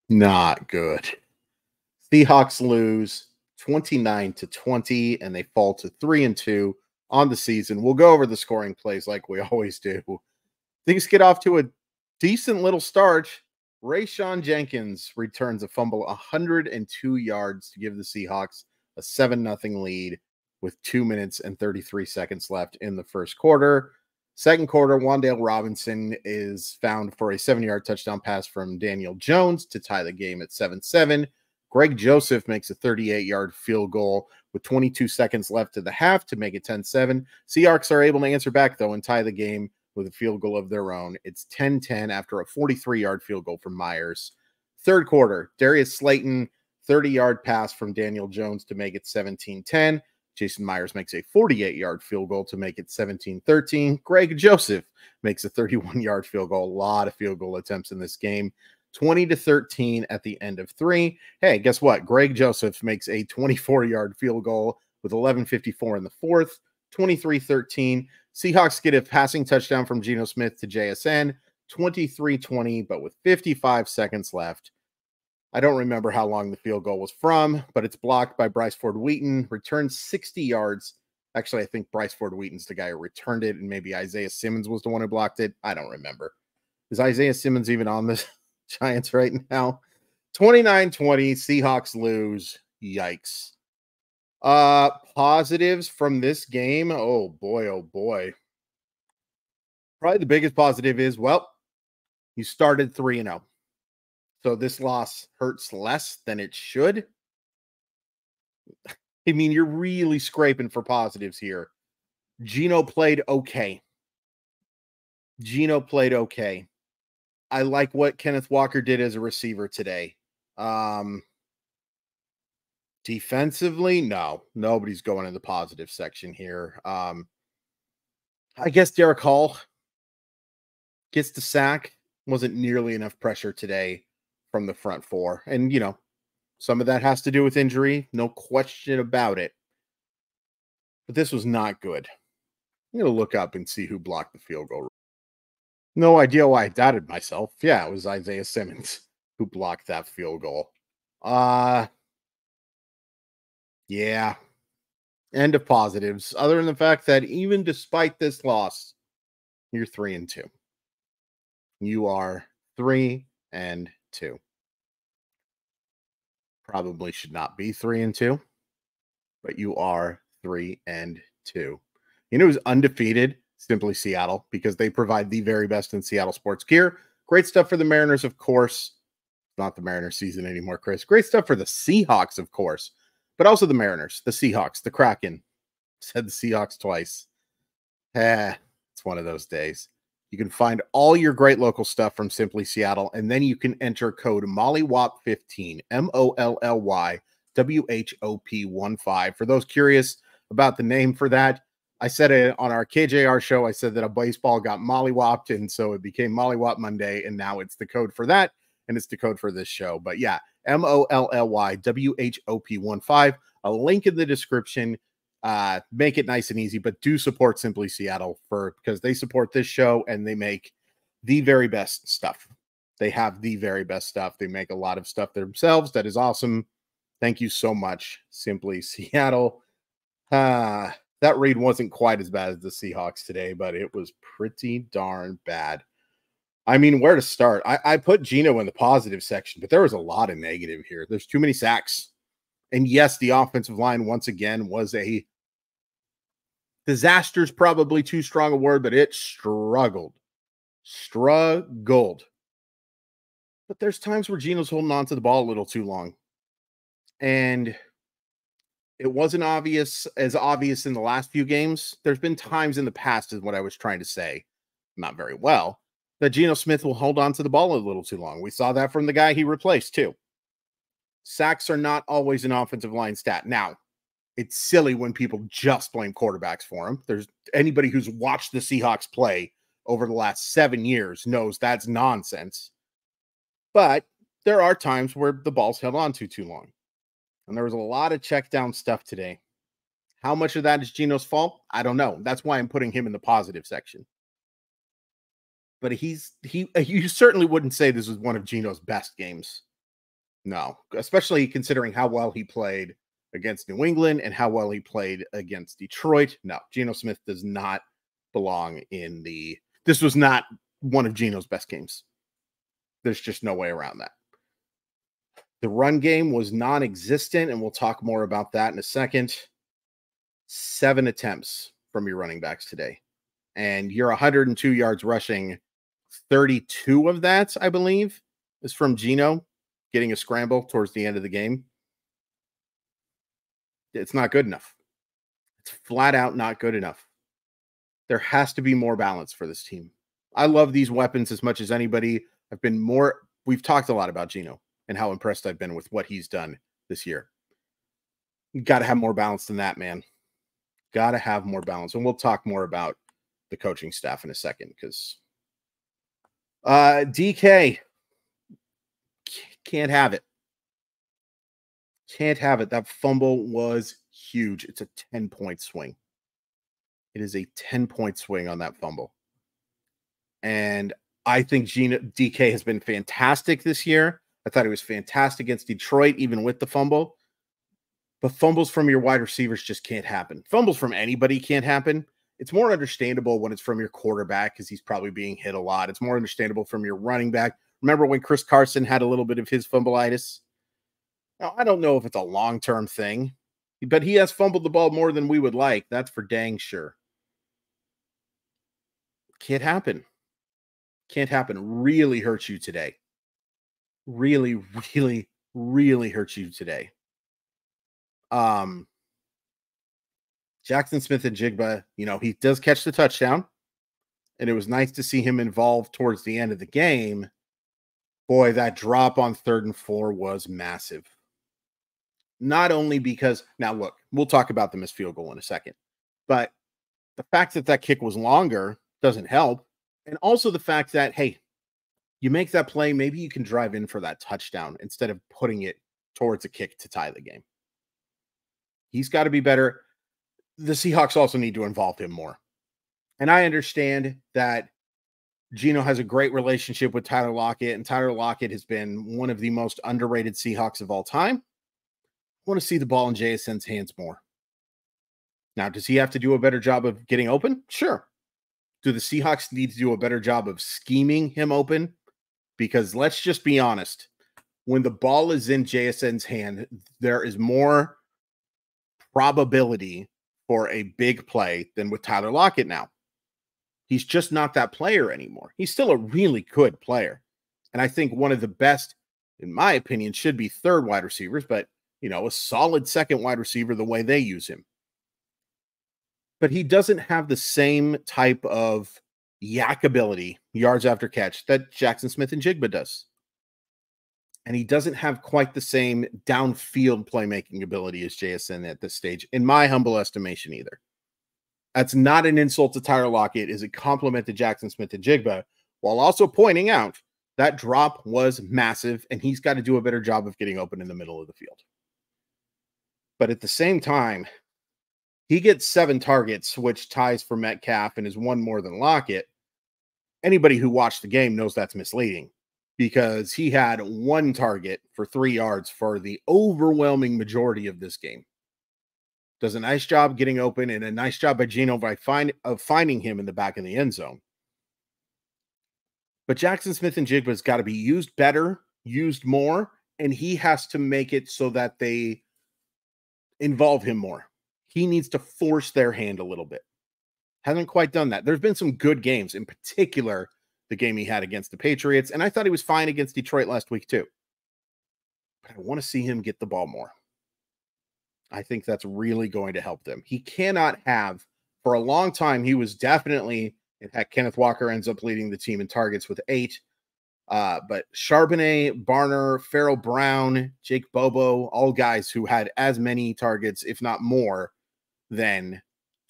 Not good. Seahawks lose 29-20, and they fall to 3-2 on the season. We'll go over the scoring plays like we always do. Things get off to a decent little start. Rayshawn Jenkins returns a fumble 102 yards to give the Seahawks a 7-0 lead with 2 minutes and 33 seconds left in the first quarter. Second quarter, Wan'Dale Robinson is found for a 7-yard touchdown pass from Daniel Jones to tie the game at 7-7. Greg Joseph makes a 38-yard field goal with 22 seconds left to the half to make it 10-7. Seahawks are able to answer back, though, and tie the game with a field goal of their own. It's 10-10 after a 43-yard field goal from Myers. Third quarter, Darius Slayton, 30-yard pass from Daniel Jones to make it 17-10. Jason Myers makes a 48-yard field goal to make it 17-13. Greg Joseph makes a 31-yard field goal. A lot of field goal attempts in this game. 20-13 at the end of 3. Hey, guess what? Greg Joseph makes a 24-yard field goal with 11:54 in the fourth. 23-13. Seahawks get a passing touchdown from Geno Smith to JSN. 23-20, but with 55 seconds left. I don't remember how long the field goal was from, but it's blocked by Bryce Ford Wheaton, returns 60 yards. Actually, I think Bryce Ford Wheaton's the guy who returned it, and maybe Isaiah Simmons was the one who blocked it. I don't remember. Is Isaiah Simmons even on the Giants right now? 29-20, Seahawks lose. Yikes. Positives from this game. Oh boy, oh boy. Probably the biggest positive is, well, you started 3-0. So this loss hurts less than it should. I mean, you're really scraping for positives here. Geno played okay. I like what Kenneth Walker did as a receiver today. Defensively, no. Nobody's going in the positive section here. I guess Derek Hall gets the sack. Wasn't nearly enough pressure today from the front four. And, some of that has to do with injury. No question about it. But this was not good. I'm going to look up and see who blocked the field goal. No idea why I doubted myself. Yeah, it was Isaiah Simmons who blocked that field goal. Yeah. End of positives. Other than the fact that even despite this loss, you're 3-2. You are 3-2. Probably should not be 3-2, but you are 3-2. Who's undefeated? Simply Seattle, because they provide the very best in Seattle sports gear. Great stuff for the Mariners, of course. Not the Mariners season anymore, Chris. Great stuff for the Seahawks, of course, but also the Mariners, the Seahawks, the Kraken. Said the Seahawks twice. It's one of those days. You can find all your great local stuff from Simply Seattle, and then you can enter code MOLLYWOP15, MOLLYWHOP15. For those curious about the name for that, I said it on our KJR show. I said that a baseball got mollywopped, and so it became Mollywop Monday, and now it's the code for that, and it's the code for this show. But yeah, MOLLYWHOP15. A link in the description. Make it nice and easy, but do support Simply Seattle because they support this show and they make the very best stuff. They have the very best stuff. They make a lot of stuff themselves. That is awesome. Thank you so much, Simply Seattle. That read wasn't quite as bad as the Seahawks today, but it was pretty darn bad. I mean, where to start? I put Geno in the positive section, but there was a lot of negative here. There's too many sacks. And yes, the offensive line once again was a disaster's probably too strong a word, but it struggled. But there's times where Geno's holding on to the ball a little too long. And it wasn't obvious in the last few games. There's been times in the past, is what I was trying to say, not very well, that Geno Smith will hold on to the ball a little too long. We saw that from the guy he replaced too. Sacks are not always an offensive line stat. Now, it's silly when people just blame quarterbacks for them. There's anybody who's watched the Seahawks play over the last 7 years knows that's nonsense. But there are times where the ball's held on to too long. And there was a lot of check down stuff today. How much of that is Geno's fault? I don't know. That's why I'm putting him in the positive section. But you certainly wouldn't say this was one of Geno's best games. No, especially considering how well he played against New England and how well he played against Detroit. No, Geno Smith does not belong in the. This was not one of Geno's best games. There's just no way around that. The run game was non-existent, and we'll talk more about that in a second. 7 attempts from your running backs today, and you're 102 yards rushing. 32 of that, I believe, is from Geno getting a scramble towards the end of the game. It's not good enough. It's flat out not good enough. There has to be more balance for this team. I love these weapons as much as anybody. We've talked a lot about Geno and how impressed I've been with what he's done this year. You got to have more balance than that, man. Got to have more balance. And we'll talk more about the coaching staff in a second because DK can't have it. Can't have it. That fumble was huge. It's a 10-point swing. It is a 10-point swing on that fumble. And I think DK has been fantastic this year. I thought he was fantastic against Detroit, even with the fumble. But fumbles from your wide receivers just can't happen. Fumbles from anybody can't happen. It's more understandable when it's from your quarterback because he's probably being hit a lot. It's more understandable from your running back. Remember when Chris Carson had a little bit of his fumbleitis? Now, I don't know if it's a long-term thing, but he has fumbled the ball more than we would like. That's for dang sure. Can't happen. Can't happen. Really hurts you today. Really, really, really hurts you today. Jackson Smith-Njigba, he does catch the touchdown, and it was nice to see him involved towards the end of the game. Boy, that drop on 3rd and 4 was massive. Not only because, now look, we'll talk about the missed field goal in a second, but the fact that kick was longer doesn't help. And also the fact that, hey, you make that play, maybe you can drive in for that touchdown instead of putting it towards a kick to tie the game. He's got to be better. The Seahawks also need to involve him more. And I understand that Geno has a great relationship with Tyler Lockett, and Tyler Lockett has been one of the most underrated Seahawks of all time. I want to see the ball in JSN's hands more. Now, does he have to do a better job of getting open? Sure. Do the Seahawks need to do a better job of scheming him open? Because let's just be honest. When the ball is in JSN's hand, there is more probability for a big play than with Tyler Lockett now. He's just not that player anymore. He's still a really good player. And I think one of the best, in my opinion, should be 3rd wide receivers, but, a solid 2nd wide receiver the way they use him. But he doesn't have the same type of yak ability, yards after catch, that Jackson Smith-Njigba does. And he doesn't have quite the same downfield playmaking ability as JSN at this stage, in my humble estimation either. That's not an insult to Tyler Lockett. It's a compliment to Jackson Smith-Njigba, while also pointing out that drop was massive, and he's got to do a better job of getting open in the middle of the field. But at the same time, he gets 7 targets, which ties for Metcalf and is 1 more than Lockett. Anybody who watched the game knows that's misleading because he had 1 target for 3 yards for the overwhelming majority of this game. Does a nice job getting open and a nice job by Geno of finding him in the back of the end zone. But Jackson Smith-Njigba has got to be used better, used more, and he has to make it so that they involve him more. He needs to force their hand a little bit. Hasn't quite done that. There's been some good games, in particular, the game he had against the Patriots, and I thought he was fine against Detroit last week too. But I want to see him get the ball more. I think that's really going to help them. He cannot have, for a long time, he was definitely, in fact, Kenneth Walker ends up leading the team in targets with 8. But Charbonnet, Barner, Farrell Brown, Jake Bobo, all guys who had as many targets, if not more, than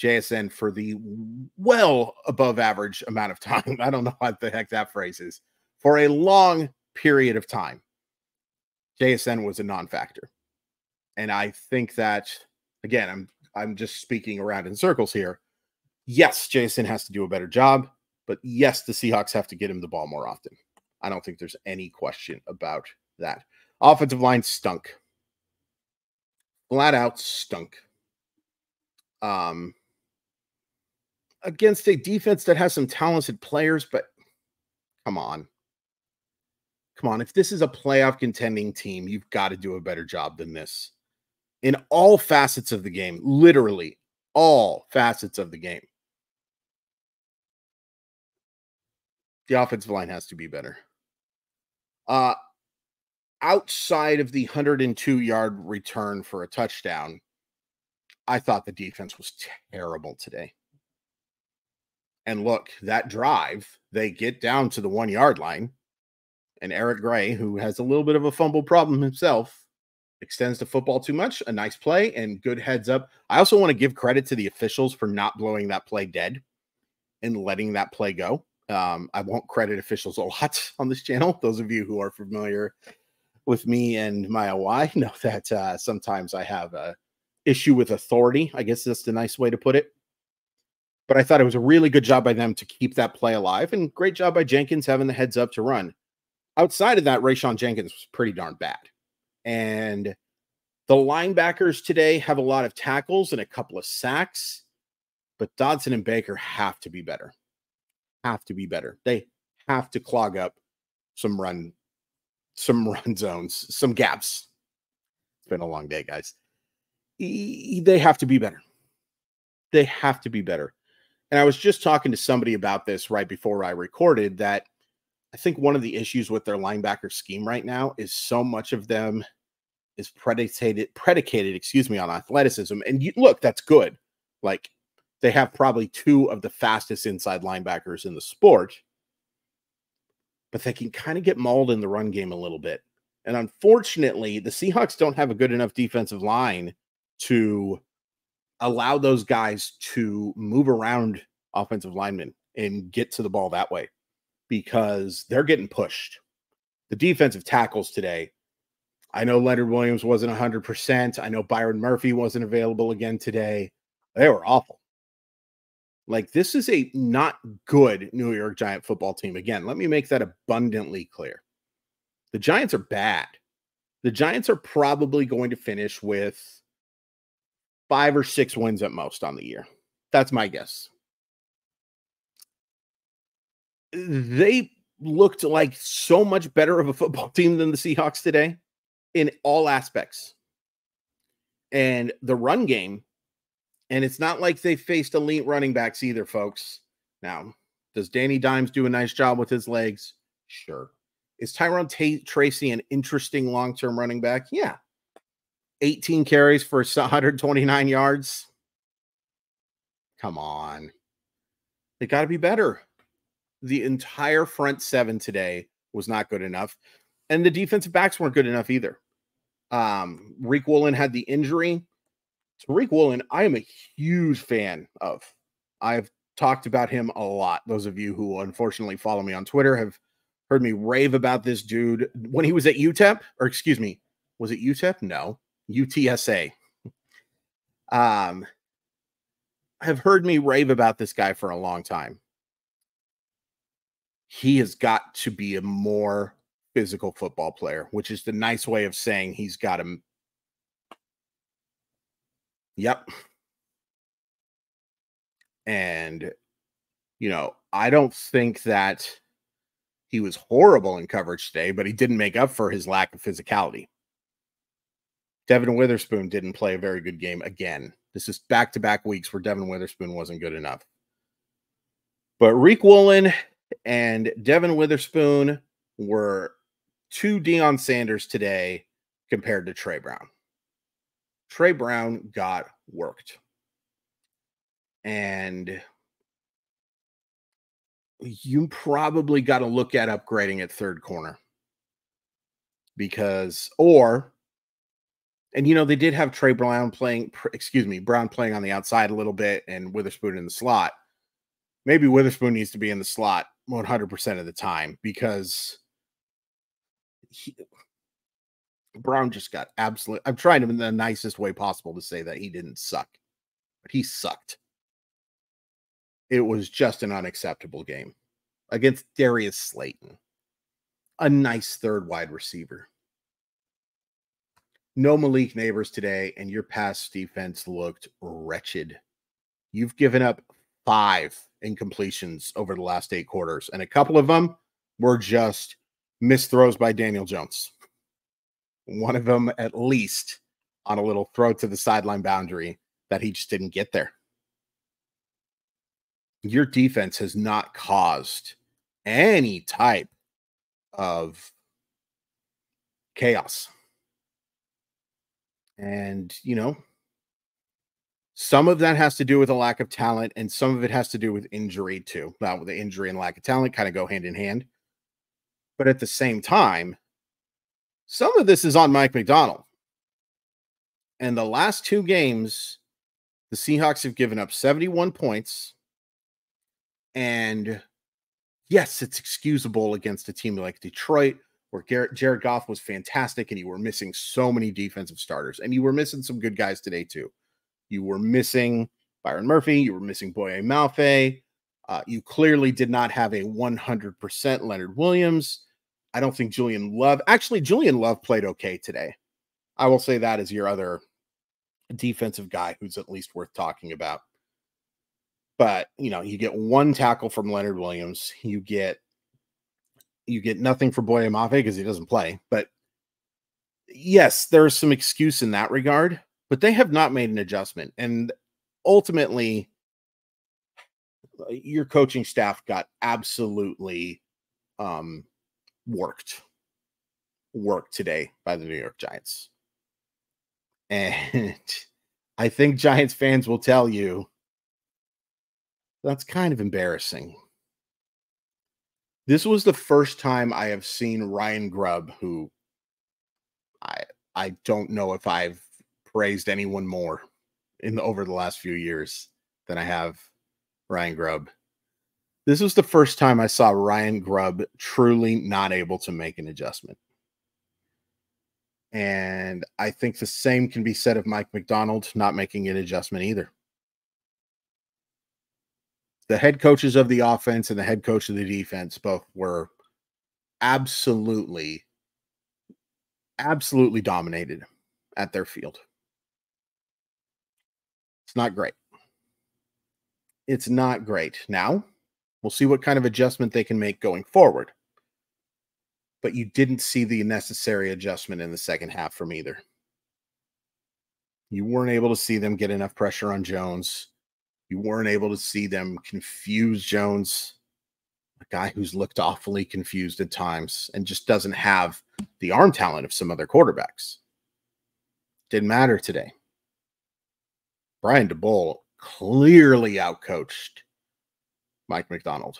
JSN for the well above average amount of time. I don't know what the heck that phrase is. For a long period of time, JSN was a non-factor. And I think that, again, I'm just speaking around in circles here. Yes, JSN has to do a better job, but yes, the Seahawks have to get him the ball more often. I don't think there's any question about that. Offensive line stunk. Flat out stunk. Against a defense that has some talented players, but come on. Come on. If this is a playoff contending team, you've got to do a better job than this. In all facets of the game, literally all facets of the game. The offensive line has to be better. Outside of the 102-yard return for a touchdown, I thought the defense was terrible today. And look, that drive, they get down to the 1-yard line, and Eric Gray, who has a little bit of a fumble problem himself, extends the football too much. A nice play and good heads up. I also want to give credit to the officials for not blowing that play dead and letting that play go. I won't credit officials a lot on this channel. Those of you who are familiar with me and my OI know that sometimes I have a issue with authority. I guess that's the nice way to put it. But I thought it was a really good job by them to keep that play alive, and great job by Jenkins having the heads up to run. Outside of that, Rayshawn Jenkins was pretty darn bad. And the linebackers today have a lot of tackles and a couple of sacks, but Dodson and Baker have to be better. Have to be better. They have to clog up some run zones, some gaps. It's been a long day, guys. They have to be better. They have to be better. And I was just talking to somebody about this right before I recorded, that I think one of the issues with their linebacker scheme right now is so much of them is predicated, on athleticism. And look, that's good. Like, they have probably two of the fastest inside linebackers in the sport, but they can kind of get mauled in the run game a little bit. And unfortunately, the Seahawks don't have a good enough defensive line to allow those guys to move around offensive linemen and get to the ball that way, because they're getting pushed. The defensive tackles today, I know Leonard Williams wasn't 100%. I know Byron Murphy wasn't available again today. They were awful. Like, this is a not good New York Giant football team. Again, let me make that abundantly clear. The Giants are bad. The Giants are probably going to finish with 5 or 6 wins at most on the year. That's my guess. They looked like so much better of a football team than the Seahawks today in all aspects. And the run game, and it's not like they faced elite running backs either, folks. Now, does Danny Dimes do a nice job with his legs? Sure. Is Tyrone Tracy an interesting long-term running back? Yeah. 18 carries for 129 yards. Come on. They got to be better. The entire front seven today was not good enough. And the defensive backs weren't good enough either. Tariq Woolen had the injury. Tariq Woolen, I am a huge fan of. I've talked about him a lot. Those of you who unfortunately follow me on Twitter have heard me rave about this dude when he was at UTEP, or excuse me, was it UTEP? No, UTSA. Have heard me rave about this guy for a long time. He has got to be a more physical football player, which is the nice way of saying he's got him. Yep. And, you know, I don't think that he was horrible in coverage today, but he didn't make up for his lack of physicality. Devin Witherspoon didn't play a very good game again. This is back-to-back weeks where Devin Witherspoon wasn't good enough. But Tariq Woolen and Devin Witherspoon were two Deion Sanders today compared to Trey Brown. Trey Brown got worked. And you probably got to look at upgrading at third corner. Because, and you know, they did have Brown playing on the outside a little bit and Witherspoon in the slot. Maybe Witherspoon needs to be in the slot 100% of the time, because Brown just got absolute. I'm trying in the nicest way possible to say that he didn't suck, but he sucked. It was just an unacceptable game against Darius Slayton, a nice third wide receiver. No Malik Neighbors today, and your pass defense looked wretched. You've given up 5 incompletions over the last 8 quarters, and a couple of them were just missed throws by Daniel Jones. One of them, at least, on a little throw to the sideline boundary that he just didn't get there. Your defense has not caused any type of chaos. And, some of that has to do with a lack of talent, and some of it has to do with injury too. Now, the injury and lack of talent kind of go hand in hand. But at the same time, some of this is on Mike Macdonald. And the last 2 games, the Seahawks have given up 71 points. And yes, it's excusable against a team like Detroit, where Jared Goff was fantastic and you were missing so many defensive starters. And you were missing some good guys today too. You were missing Byron Murphy. You were missing Boye Mafe. You clearly did not have a 100% Leonard Williams. I don't think Julian Love played okay today. I will say that as your other defensive guy who's at least worth talking about. But, you get 1 tackle from Leonard Williams. You get nothing for Boye Mafe because he doesn't play. But yes, there's some excuse in that regard, but they have not made an adjustment. And ultimately, your coaching staff got absolutely worked today by the New York Giants. And I think Giants fans will tell you that's kind of embarrassing. This was the first time I have seen Ryan Grubb, who I don't know if I've praised anyone more over the last few years than I have Ryan Grubb. This was the first time I saw Ryan Grubb truly not able to make an adjustment. And I think the same can be said of Mike Macdonald not making an adjustment either. The head coaches of the offense and the head coach of the defense both were absolutely dominated at their field. It's not great. It's not great. Now, we'll see what kind of adjustment they can make going forward. But you didn't see the necessary adjustment in the second half from either. You weren't able to see them get enough pressure on Jones. You weren't able to see them confuse Jones, a guy who's looked awfully confused at times and just doesn't have the arm talent of some other quarterbacks. Didn't matter today. Brian DeBoll clearly outcoached Mike Macdonald.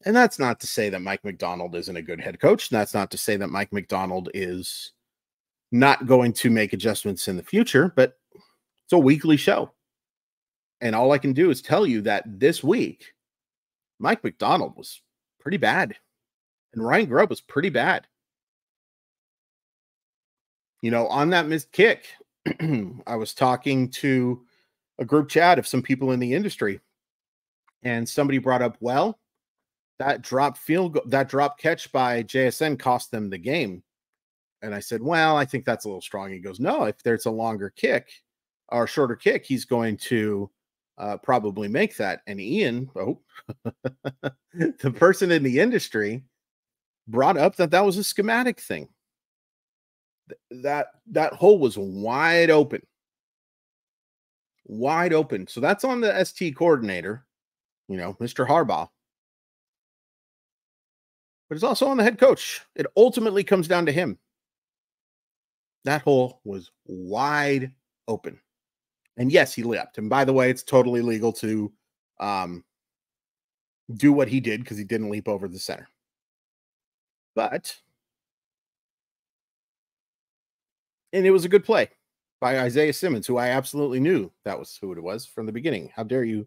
And that's not to say that Mike Macdonald isn't a good head coach. And that's not to say that Mike Macdonald is not going to make adjustments in the future, but it's a weekly show. And all I can do is tell you that this week, Mike Macdonald was pretty bad. And Ryan Grubb was pretty bad. On that missed kick, I was talking to a group chat of some people in the industry. And somebody brought up, well, that drop catch by JSN cost them the game. And I said, well, I think that's a little strong. He goes, no, if there's a longer kick or shorter kick, he's going to probably make that. And Ian, the person in the industry, brought up that was a schematic thing. That hole was wide open. Wide open. So that's on the ST coordinator, Mr. Harbaugh. But it's also on the head coach. It ultimately comes down to him. That hole was wide open. And yes, he leapt. And by the way, it's totally legal to do what he did because he didn't leap over the center. And it was a good play by Isaiah Simmons, who I absolutely knew that was who it was from the beginning. How dare you?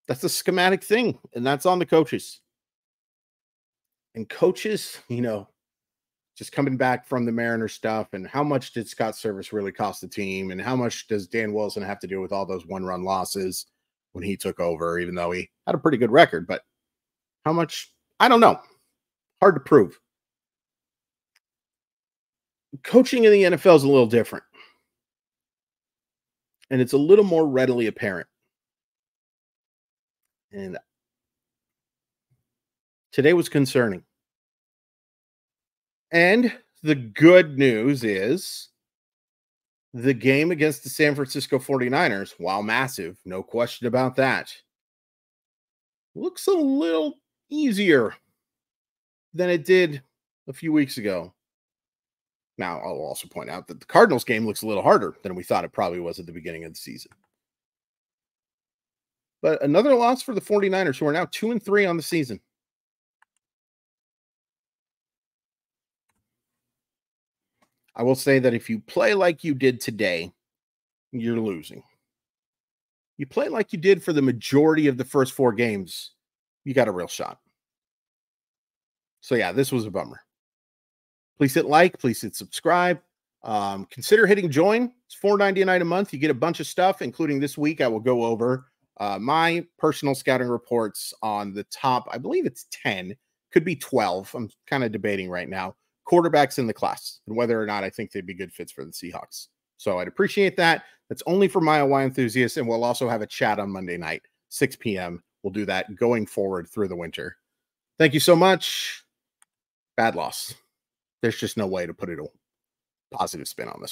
That's a schematic thing, and that's on the coaches. And coaches, just coming back from the Mariners stuff, and how much did Scott Service really cost the team, and how much does Dan Wilson have to do with all those one-run losses when he took over, even though he had a pretty good record, but how much? I don't know. Hard to prove. Coaching in the NFL is a little different, and it's a little more readily apparent. And today was concerning. And the good news is the game against the San Francisco 49ers, while massive, no question about that, looks a little easier than it did a few weeks ago. Now, I'll also point out that the Cardinals game looks a little harder than we thought it probably was at the beginning of the season. But another loss for the 49ers, who are now 2-3 on the season. I will say that if you play like you did today, you're losing. You play like you did for the majority of the first 4 games, you got a real shot. So yeah, this was a bummer. Please hit like, please hit subscribe. Consider hitting join. It's $4.99 a month. You get a bunch of stuff, including this week. I will go over my personal scouting reports on the top, I believe it's 10, could be 12. I'm kind of debating right now. Quarterbacks in the class and whether or not I think they'd be good fits for the Seahawks. So I'd appreciate that. That's only for my OY enthusiasts. And we'll also have a chat on Monday night, 6 p.m. We'll do that going forward through the winter. Thank you so much. Bad loss. There's just no way to put a positive spin on this.